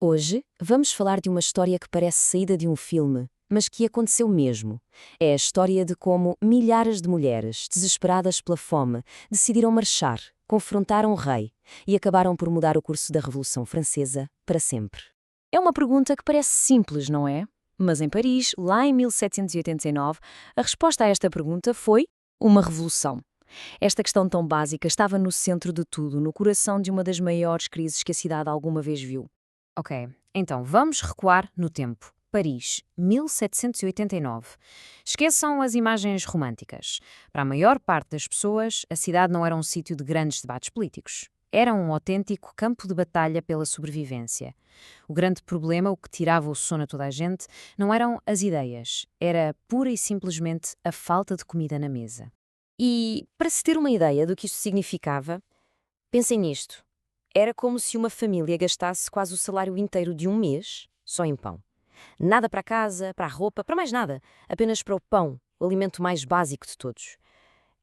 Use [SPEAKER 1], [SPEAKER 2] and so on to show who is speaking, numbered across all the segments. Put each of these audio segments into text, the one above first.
[SPEAKER 1] Hoje, vamos falar de uma história que parece saída de um filme, mas que aconteceu mesmo. É a história de como milhares de mulheres, desesperadas pela fome, decidiram marchar, confrontaram o rei e acabaram por mudar o curso da Revolução Francesa para sempre. É uma pergunta que parece simples, não é? Mas em Paris, lá em 1789, a resposta a esta pergunta foi uma revolução. Esta questão tão básica estava no centro de tudo, no coração de uma das maiores crises que a cidade alguma vez viu. Ok, então vamos recuar no tempo. Paris, 1789. Esqueçam as imagens românticas. Para a maior parte das pessoas, a cidade não era um sítio de grandes debates políticos. Era um autêntico campo de batalha pela sobrevivência. O grande problema, o que tirava o sono a toda a gente, não eram as ideias, era pura e simplesmente a falta de comida na mesa. E, para se ter uma ideia do que isto significava, pensem nisto. Era como se uma família gastasse quase o salário inteiro de um mês só em pão. Nada para a casa, para a roupa, para mais nada. Apenas para o pão, o alimento mais básico de todos.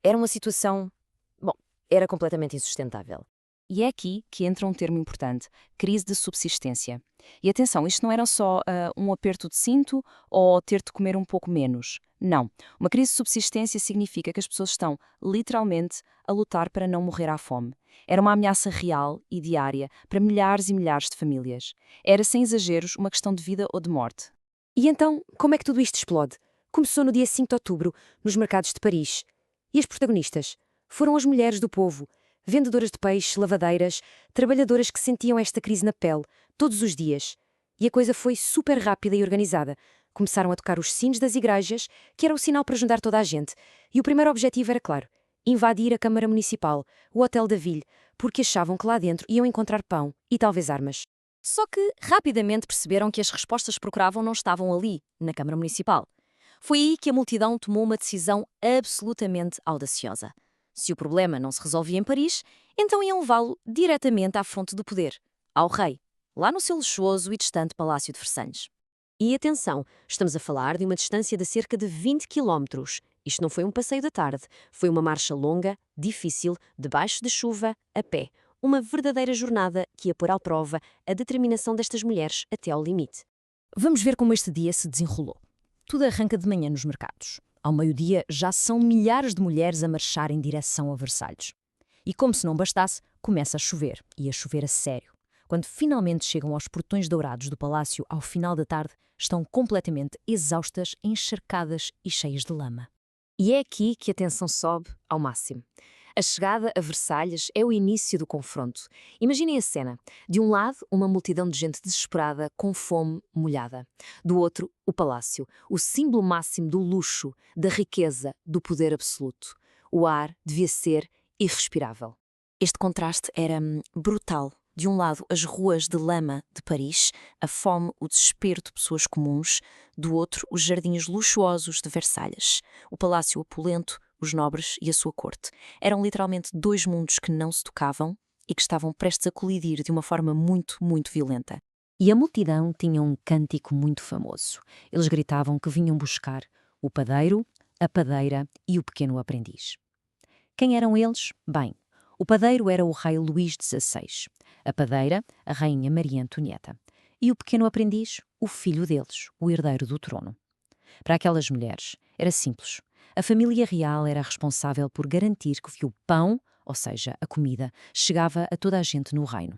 [SPEAKER 1] Era uma situação... Bom, era completamente insustentável. E é aqui que entra um termo importante, crise de subsistência. E atenção, isto não era só um aperto de cinto ou ter de comer um pouco menos. Não. Uma crise de subsistência significa que as pessoas estão, literalmente, a lutar para não morrer à fome. Era uma ameaça real e diária para milhares e milhares de famílias. Era, sem exageros, uma questão de vida ou de morte. E então, como é que tudo isto explode? Começou no dia 5 de outubro, nos mercados de Paris. E as protagonistas? Foram as mulheres do povo, vendedoras de peixe, lavadeiras, trabalhadoras que sentiam esta crise na pele, todos os dias. E a coisa foi super rápida e organizada. Começaram a tocar os sinos das igrejas, que era o sinal para juntar toda a gente. E o primeiro objetivo era claro: invadir a Câmara Municipal, o Hotel da Ville, porque achavam que lá dentro iam encontrar pão e talvez armas. Só que rapidamente perceberam que as respostas que procuravam não estavam ali, na Câmara Municipal. Foi aí que a multidão tomou uma decisão absolutamente audaciosa. Se o problema não se resolvia em Paris, então iam levá-lo diretamente à fonte do poder, ao rei, lá no seu luxuoso e distante Palácio de Versalhes. E atenção, estamos a falar de uma distância de cerca de 20 quilómetros. Isto não foi um passeio da tarde, foi uma marcha longa, difícil, debaixo de chuva, a pé. Uma verdadeira jornada que ia pôr à prova a determinação destas mulheres até ao limite. Vamos ver como este dia se desenrolou. Tudo arranca de manhã nos mercados. Ao meio-dia já são milhares de mulheres a marchar em direção a Versalhes. E como se não bastasse, começa a chover, e a chover a sério. Quando finalmente chegam aos portões dourados do palácio ao final da tarde, estão completamente exaustas, encharcadas e cheias de lama. E é aqui que a tensão sobe ao máximo. A chegada a Versalhes é o início do confronto. Imaginem a cena. De um lado, uma multidão de gente desesperada, com fome, molhada. Do outro, o palácio, o símbolo máximo do luxo, da riqueza, do poder absoluto. O ar devia ser irrespirável. Este contraste era brutal. De um lado, as ruas de lama de Paris, a fome, o desespero de pessoas comuns. Do outro, os jardins luxuosos de Versalhes, o palácio opulento, os nobres e a sua corte. Eram literalmente dois mundos que não se tocavam e que estavam prestes a colidir de uma forma muito, muito violenta. E a multidão tinha um cântico muito famoso. Eles gritavam que vinham buscar o padeiro, a padeira e o pequeno aprendiz. Quem eram eles? Bem, o padeiro era o rei Luís XVI, a padeira, a rainha Maria Antonieta, e o pequeno aprendiz, o filho deles, o herdeiro do trono. Para aquelas mulheres, era simples. A família real era responsável por garantir que o pão, ou seja, a comida, chegava a toda a gente no reino.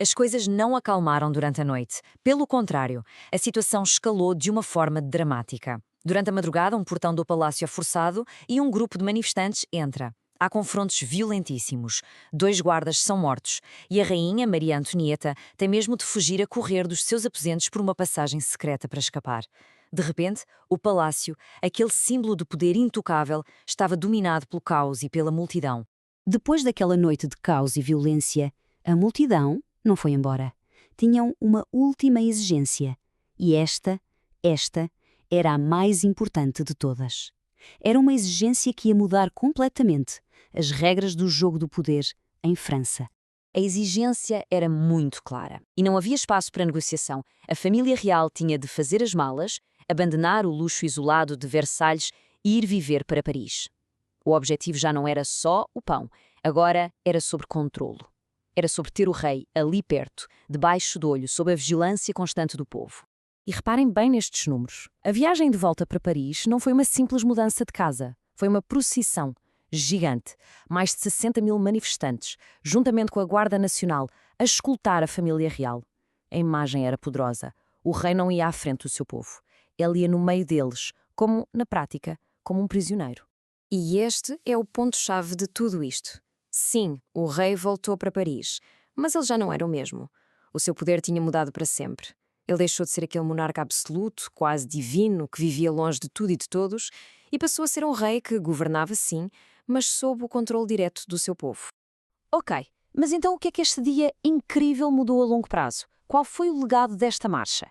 [SPEAKER 1] As coisas não acalmaram durante a noite. Pelo contrário, a situação escalou de uma forma dramática. Durante a madrugada, um portão do palácio é forçado e um grupo de manifestantes entra. Há confrontos violentíssimos. 2 guardas são mortos e a rainha Maria Antonieta tem mesmo de fugir a correr dos seus aposentos por uma passagem secreta para escapar. De repente, o palácio, aquele símbolo de poder intocável, estava dominado pelo caos e pela multidão. Depois daquela noite de caos e violência, a multidão não foi embora. Tinham uma última exigência. E esta era a mais importante de todas. Era uma exigência que ia mudar completamente as regras do jogo do poder em França. A exigência era muito clara e não havia espaço para negociação. A família real tinha de fazer as malas, abandonar o luxo isolado de Versalhes e ir viver para Paris. O objetivo já não era só o pão, agora era sobre controlo.
[SPEAKER 2] Era sobre ter o rei ali perto, debaixo do olho, sob a vigilância constante do povo. E reparem bem nestes números. A viagem de volta para Paris não foi uma simples mudança de casa. Foi uma procissão gigante. Mais de 60 mil manifestantes, juntamente com a Guarda Nacional, a escoltar a família real. A imagem era poderosa. O rei não ia à frente do seu povo. Ele ia no meio deles, como, na prática, como um prisioneiro.
[SPEAKER 1] E este é o ponto-chave de tudo isto. Sim, o rei voltou para Paris, mas ele já não era o mesmo. O seu poder tinha mudado para sempre. Ele deixou de ser aquele monarca absoluto, quase divino, que vivia longe de tudo e de todos, e passou a ser um rei que governava sim, mas sob o controle direto do seu povo.
[SPEAKER 2] Ok, mas então o que é que este dia incrível mudou a longo prazo? Qual foi o legado desta marcha?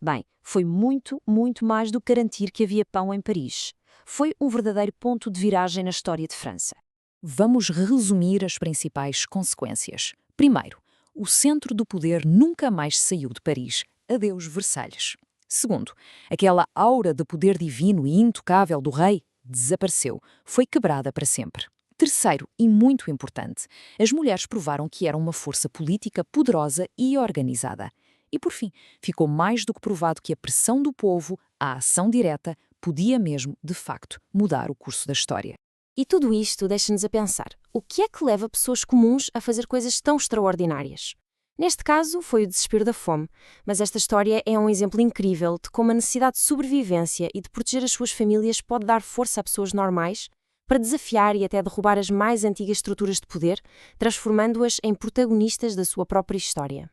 [SPEAKER 2] Bem, foi muito, muito mais do que garantir que havia pão em Paris. Foi um verdadeiro ponto de viragem na história de França. Vamos resumir as principais consequências. Primeiro, o centro do poder nunca mais saiu de Paris. Adeus Versalhes. Segundo, aquela aura de poder divino e intocável do rei desapareceu, foi quebrada para sempre. Terceiro, e muito importante, as mulheres provaram que eram uma força política poderosa e organizada. E por fim, ficou mais do que provado que a pressão do povo, a ação direta, podia mesmo, de facto, mudar o curso da história.
[SPEAKER 1] E tudo isto deixa-nos a pensar, o que é que leva pessoas comuns a fazer coisas tão extraordinárias? Neste caso, foi o desespero da fome, mas esta história é um exemplo incrível de como a necessidade de sobrevivência e de proteger as suas famílias pode dar força a pessoas normais para desafiar e até derrubar as mais antigas estruturas de poder, transformando-as em protagonistas da sua própria história.